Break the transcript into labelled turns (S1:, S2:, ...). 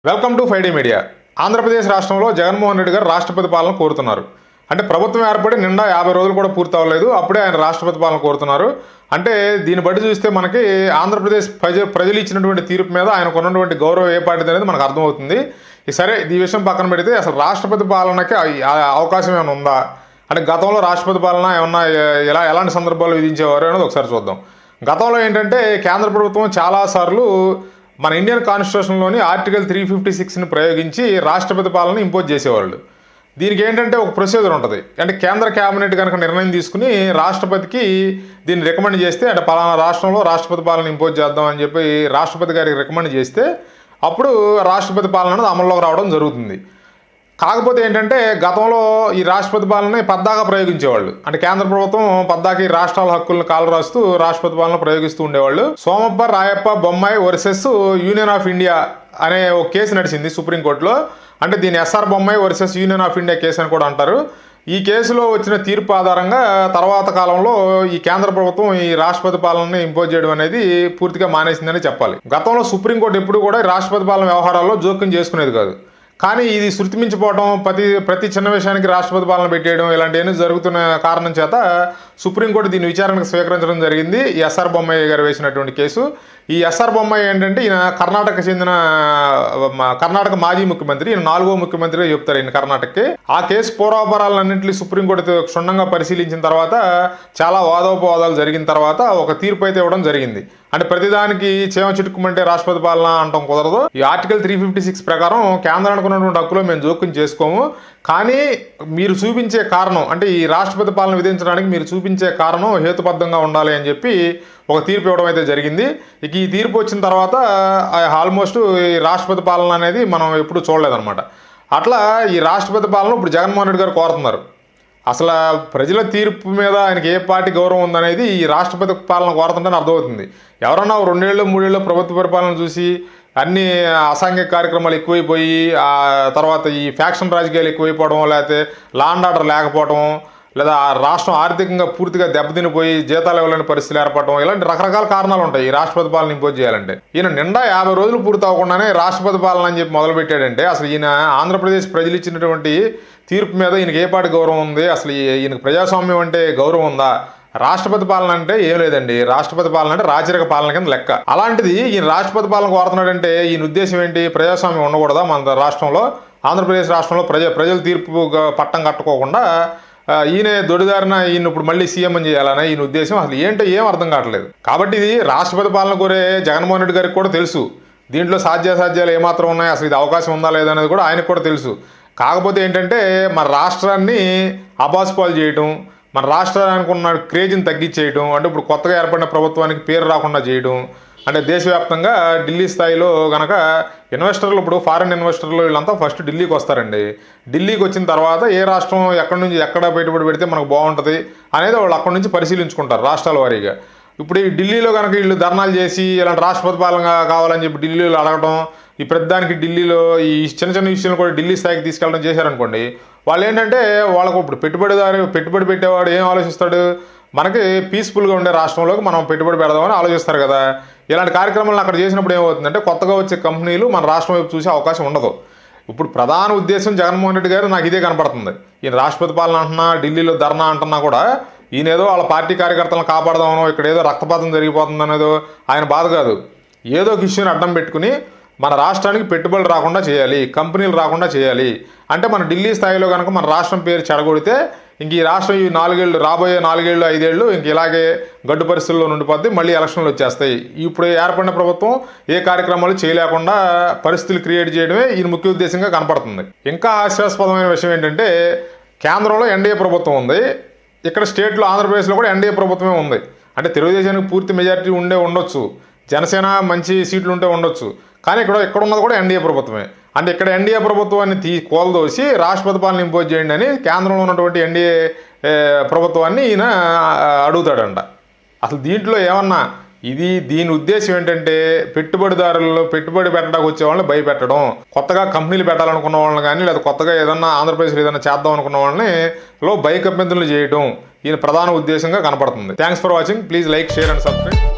S1: Welcome to 5D media. Andhra Pradesh రాష్ట్రంలో జగన్మోహన్ రెడ్డి గారు రాష్ట్రపతి పాలన కోరుతున్నారు. అంటే ప్రభుత్వం ఏర్పడి నిండా 50 రోజులు కూడా పూర్తి అవ్వలేదు, అప్పుడే ఆయన రాష్ట్రపతి పాలన కోరుతున్నారు. అంటే దీన్ని బట్టి చూస్తే మనకి ఆంధ్రప్రదేశ్ ప్రజలు ఇచ్చినటువంటి తీర్పు మీద ఆయనకు ఉన్నటువంటి గౌరవం ఏ పార్టీ అనేది మనకు అర్థమవుతుంది. సరే, ఈ విషయం పక్కన పెడితే అసలు రాష్ట్రపతి పాలనకి అవకాశం ఏమైనా ఉందా, అంటే గతంలో రాష్ట్రపతి పాలన ఏమన్నా ఎలాంటి సందర్భాలు విధించేవారు అనేది ఒకసారి చూద్దాం. గతంలో ఏంటంటే కేంద్ర ప్రభుత్వం చాలాసార్లు మన ఇండియన్ కాన్స్టిట్యూషన్లోని ఆర్టికల్ 356ని ప్రయోగించి రాష్ట్రపతి పాలన ఇంపోజ్ చేసేవాళ్ళు. దీనికి ఏంటంటే ఒక ప్రొసీజర్ ఉంటుంది. అంటే కేంద్ర క్యాబినెట్ కనుక నిర్ణయం తీసుకుని రాష్ట్రపతికి దీన్ని రికమెండ్ చేస్తే, అంటే పలానా రాష్ట్రంలో రాష్ట్రపతి పాలన ఇంపోజ్ చేద్దామని చెప్పి రాష్ట్రపతి గారికి రికమెండ్ చేస్తే అప్పుడు రాష్ట్రపతి పాలన అనేది అమల్లోకి రావడం జరుగుతుంది. కాకపోతే ఏంటంటే గతంలో ఈ రాష్ట్రపతి పాలనని పద్దాగా ప్రయోగించేవాళ్ళు. అంటే కేంద్ర ప్రభుత్వం పద్దాకి రాష్ట్రాల హక్కులను కాలరాస్తూ రాష్ట్రపతి పాలన ప్రయోగిస్తూ ఉండేవాళ్ళు. Somappa Rayappa Bommai versus Union of India అనే ఒక కేసు నడిచింది సుప్రీంకోర్టులో. అంటే దీన్ని S R Bommai versus Union of India case అని కూడా అంటారు. ఈ కేసులో వచ్చిన తీర్పు ఆధారంగా తర్వాత కాలంలో ఈ కేంద్ర ప్రభుత్వం ఈ రాష్ట్రపతి పాలనని ఇంపోజ్ చేయడం అనేది పూర్తిగా మానేసిందని చెప్పాలి. గతంలో సుప్రీంకోర్టు ఎప్పుడు కూడా రాష్ట్రపతి పాలన వ్యవహారాల్లో జోక్యం చేసుకునేది కాదు. కానీ ఇది శృతిమించిపోవడం, ప్రతి చిన్న విషయానికి రాష్ట్రపతి పాలన పెట్టేయడం ఇలాంటివన్నీ జరుగుతున్న కారణం చేత సుప్రీంకోర్టు దీన్ని విచారణకు స్వీకరించడం జరిగింది. ఈ ఎస్ఆర్ బొమ్మాయి గారు వేసినటువంటి కేసు. ఈ ఎస్ఆర్ బొమ్మాయి ఏంటంటే ఈయన కర్ణాటక మాజీ ముఖ్యమంత్రి, ఈయన 4వ ముఖ్యమంత్రిగా చెప్తారు ఈయన కర్ణాటకకి. ఆ కేసు పూర్వాపరాలన్నింటినీ సుప్రీంకోర్టు క్షుణ్ణంగా పరిశీలించిన తర్వాత, చాలా వాదోపవాదాలు జరిగిన తర్వాత ఒక తీర్పు అయితే ఇవ్వడం జరిగింది. అంటే ప్రతిదానికి చేమ చిటుక్కుమంటే రాష్ట్రపతి పాలన అంటాం కుదరదు. ఈ ఆర్టికల్ 356 ప్రకారం కేంద్రానికి ఉన్నటువంటి హక్కులో మేము జోక్యం చేసుకోము, కానీ మీరు చూపించే కారణం, అంటే ఈ రాష్ట్రపతి పాలన విధించడానికి మీరు చూపించే కారణం హేతుబద్ధంగా ఉండాలి అని చెప్పి ఒక తీర్పు ఇవ్వడం అయితే జరిగింది. ఇక ఈ తీర్పు వచ్చిన తర్వాత ఆల్మోస్ట్ ఈ రాష్ట్రపతి పాలన అనేది మనం ఎప్పుడు చూడలేదన్నమాట. అట్లా ఈ రాష్ట్రపతి పాలన ఇప్పుడు జగన్మోహన్ రెడ్డి గారు కోరుతున్నారు. అసలు ప్రజల తీర్పు మీద ఆయనకి ఏ పార్టీ గౌరవం ఉందనేది ఈ రాష్ట్రపతి పాలన కోరుతుంటేనే అర్థమవుతుంది. ఎవరన్నా 2 ఏళ్ళు 3 ఏళ్ళు ప్రభుత్వ పరిపాలన చూసి అన్ని అసాంఘిక కార్యక్రమాలు ఎక్కువైపోయి, ఆ తర్వాత ఈ ఫ్యాక్షన్ రాజకీయాలు ఎక్కువైపోవడం, లేకపోతే లా అండ్ ఆర్డర్ లేకపోవడం, లేదా రాష్ట్రం ఆర్థికంగా పూర్తిగా దెబ్బతినిపోయి జీతాలు ఇవ్వలేని పరిస్థితులు ఏర్పడటం, ఇలాంటి రకరకాల కారణాలు ఉంటాయి ఈ రాష్ట్రపతి పాలన ఇంపోజ్ చేయాలంటే. ఈయన నిండా 50 రోజులు పూర్తి అవ్వకుండానే రాష్ట్రపతి పాలన అని చెప్పి మొదలుపెట్టాడంటే అసలు ఈయన ఆంధ్రప్రదేశ్ ప్రజలు ఇచ్చినటువంటి తీర్పు మీద ఈయనకి ఏ పాటి గౌరవం ఉంది, అసలు ఈయనకు ప్రజాస్వామ్యం అంటే గౌరవం ఉందా? రాష్ట్రపతి పాలన అంటే ఏం లేదండి, రాష్ట్రపతి పాలన అంటే రాచరిక పాలన కింద లెక్క. అలాంటిది ఈయన రాష్ట్రపతి పాలన కోరుతున్నాడంటే ఈయన ఉద్దేశం ఏంటి? ప్రజాస్వామ్యం ఉండకూడదా మన రాష్ట్రంలో? ఆంధ్రప్రదేశ్ రాష్ట్రంలో ప్రజల తీర్పు పట్టం కట్టుకోకుండా ఈయన దొడిదారిన ఈయన ఇప్పుడు మళ్ళీ సీఎం అని చేయాలనే ఈయన ఉద్దేశం అసలు ఏంటో ఏం అర్థం కావట్లేదు. కాబట్టి ఇది రాష్ట్రపతి పాలన కోరే జగన్మోహన్ రెడ్డి గారికి కూడా తెలుసు. దీంట్లో సాధ్యాసాధ్యాలు ఏమాత్రం ఉన్నాయి, అసలు ఇది అవకాశం ఉందా లేదా అనేది కూడా ఆయనకు కూడా తెలుసు. కాకపోతే ఏంటంటే మన రాష్ట్రాన్ని అబాస్పాలు చేయటం, మన రాష్ట్రానికి ఉన్న క్రేజ్ని తగ్గించేయటం, అంటే ఇప్పుడు కొత్తగా ఏర్పడిన ప్రభుత్వానికి పేరు రాకుండా చేయడం, అంటే దేశవ్యాప్తంగా ఢిల్లీ స్థాయిలో కనుక ఇన్వెస్టర్లు, ఇప్పుడు ఫారిన్ ఇన్వెస్టర్లు వీళ్ళంతా ఫస్ట్ ఢిల్లీకి వస్తారండి. ఢిల్లీకి వచ్చిన తర్వాత ఏ రాష్ట్రం ఎక్కడి నుంచి ఎక్కడ పెట్టుబడి పెడితే మనకు బాగుంటుంది అనేది వాళ్ళు అక్కడి నుంచి పరిశీలించుకుంటారు రాష్ట్రాల వారీగా. ఇప్పుడు ఈ ఢిల్లీలో కనుక వీళ్ళు ధర్నాలు చేసి ఇలాంటి రాష్ట్రపతి పాలన కావాలని చెప్పి ఢిల్లీలో అడగడం, ఈ ప్రతిదానికి ఢిల్లీలో ఈ చిన్న చిన్న విషయాలు కూడా ఢిల్లీ స్థాయికి తీసుకెళ్ళడం చేశారనుకోండి, వాళ్ళు ఏంటంటే వాళ్ళకు ఇప్పుడు పెట్టుబడి పెట్టేవాడు ఏం ఆలోచిస్తాడు? మనకి పీస్ఫుల్గా ఉండే రాష్ట్రంలోకి మనం పెట్టుబడి పెడదామని ఆలోచిస్తారు కదా. ఇలాంటి కార్యక్రమాలను అక్కడ చేసినప్పుడు ఏమవుతుందంటే కొత్తగా వచ్చే కంపెనీలు మన రాష్ట్రం వైపు చూసే అవకాశం ఉండదు. ఇప్పుడు ప్రధాన ఉద్దేశం జగన్మోహన్ రెడ్డి గారు నాకు ఇదే కనపడుతుంది. ఈయన రాష్ట్రపతి పాలన అంటున్నా, ఢిల్లీలో ధర్నా అంటున్నా కూడా ఈయన ఏదో వాళ్ళ పార్టీ కార్యకర్తలను కాపాడదామనో, ఇక్కడ ఏదో రక్తపాతం జరిగిపోతుంది అనేదో ఆయన బాధ కాదు. ఏదో ఒక ఇష్యూని అడ్డం పెట్టుకుని మన రాష్ట్రానికి పెట్టుబడులు రాకుండా చేయాలి, కంపెనీలు రాకుండా చేయాలి. అంటే మన ఢిల్లీ స్థాయిలో కనుక మన రాష్ట్రం పేరు చెడగొడితే ఇంక ఈ రాష్ట్రం ఈ 4 ఏళ్ళు రాబోయే 4 ఏళ్ళు 5 ఏళ్ళు ఇంక ఇలాగే గడ్డు పరిస్థితుల్లో ఉండిపోద్ది, మళ్ళీ ఎలక్షన్లు వచ్చేస్తాయి. ఇప్పుడు ఏర్పడిన ప్రభుత్వం ఏ కార్యక్రమాలు చేయలేకుండా పరిస్థితులు క్రియేట్ చేయడమే ఈయన ముఖ్య ఉద్దేశంగా కనపడుతుంది. ఇంకా హాస్యాస్పదమైన విషయం ఏంటంటే కేంద్రంలో ఎన్డీఏ ప్రభుత్వం ఉంది, ఇక్కడ స్టేట్లో ఆంధ్రప్రదేశ్లో కూడా ఎన్డీఏ ప్రభుత్వమే ఉంది. అంటే తెలుగుదేశానికి పూర్తి మెజారిటీ ఉండొచ్చు, జనసేన మంచి సీట్లు ఉంటే ఉండొచ్చు, కానీ ఇక్కడ ఉన్నది కూడా ఎన్డీఏ ప్రభుత్వమే. అంటే ఇక్కడ ఎన్డీఏ ప్రభుత్వాన్ని కోల్దోసి రాష్ట్రపతి పాలన ఇంపోజ్ చేయండి అని కేంద్రంలో ఉన్నటువంటి ఎన్డీఏ ప్రభుత్వాన్ని ఈయన అడుగుతాడంట. అసలు దీంట్లో ఏమన్నా దీని ఉద్దేశం ఏంటంటే పెట్టుబడిదారులు పెట్టుబడి పెట్టడానికి వచ్చే వాళ్ళని భయపెట్టడం, కొత్తగా కంపెనీలు పెట్టాలనుకున్న వాళ్ళని కానీ లేదా కొత్తగా ఏదన్నా ఆంధ్రప్రదేశ్లో ఏదైనా చేద్దాం అనుకున్న వాళ్ళని భయకంపెంతులు చేయడం ఈయన ప్రధాన ఉద్దేశంగా కనపడుతుంది. Thanks for watching. Please like, share and subscribe.